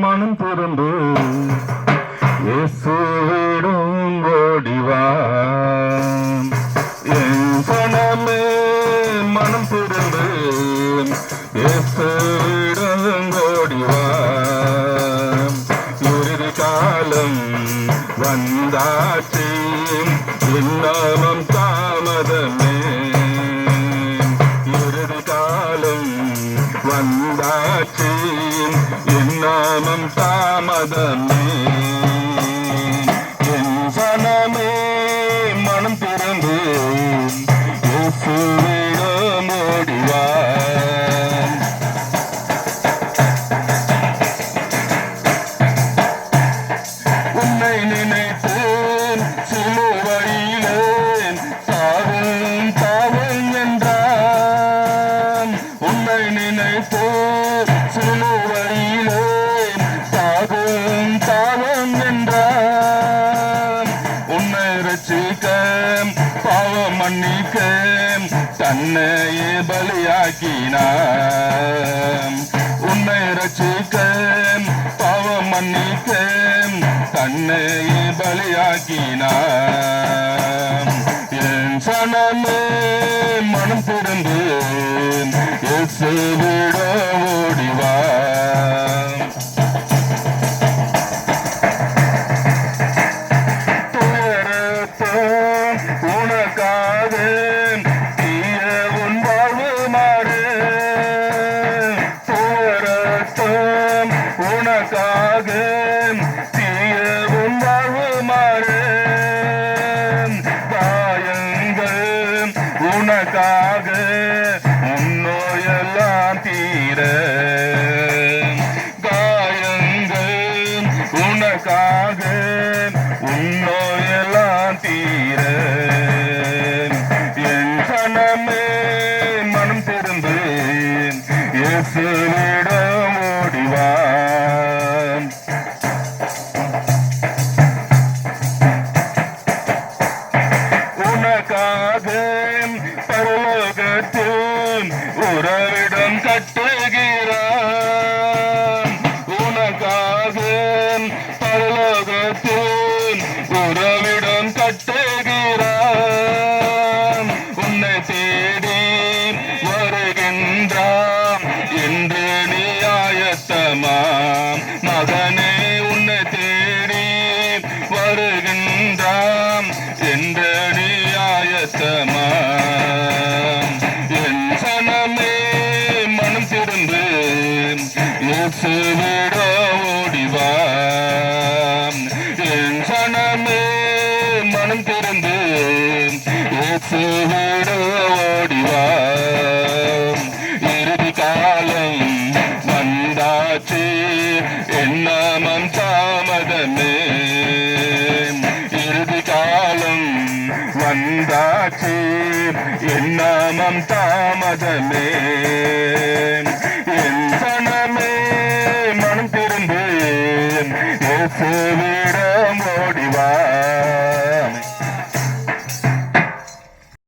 மனம் திறந்து இயேசுவிடம் ஓடிவா. என் சனமே மனம் திறந்து இயேசுவிடம் ஓடிவா. இறுதி காலம் வந்தாச்சு, இன்னமும் தாமதமே. இறுதி காலம் வந்தாச்சு, இன்னமும் தாமதமே. என் சனமே மனம் திறந்து இயேசுவிடம் ஓடிவா. உன்னை நினைத்தேன் சிலுவையிலே தாவும் தாவும் என்றான். உன்னை நினைத்தேன் சிலுவையிலே தாவும் தாவும் என்றான். உன்னை ரட்சிக்க பாவம் மன்னிக்க தன்னையே பலியாக்கினான். உன்னை ரட்சிக்க பாவம் மன்னிக்க தன்னையே பலியாக்கினான். என் சனமே மனம் திறந்து இயேசுவிடம் ஓடிவா. உனக்காக தீய உன் வாழ்வு மாறு. துயரத்தம் உனக்காக தீய உன் வாழ்வு மாறு. காயங்கள் உனக்காக உன்னோயெல்லாம் தீர. காயங்கள் உனக்காக உன்னோயெல்லாம் தீர. என் சனமே மனம் திறந்து இயேசுவிடம் ஓடிவா. உனக்காக பரலோகத்தில் உறவிடம் கட்டுகிறான். உனக்காக பரலோகத்தில் உறவிடம் கட்டுகிறான். உன்னை தேடி வருகின்றான் என்று நீ ஆயத்தமாம். மகனே உன்னை தேடி வருகின்றான் என்று நீ ஆயத்தமாம். என் சனமே மனம் திறந்து இயேசுவிடம் ஓடிவா. என் சனமே மனம் திறந்து இயேசுவிடம் ஓடிவா. இறுதி காலம் வந்தாச்சு, இன்னமும் தாமதமே. இறுதி காலம் வந்தாச்சு, இன்னமும் தாமதமே. என் சனமே மனம் திறந்து இயேசுவிடம்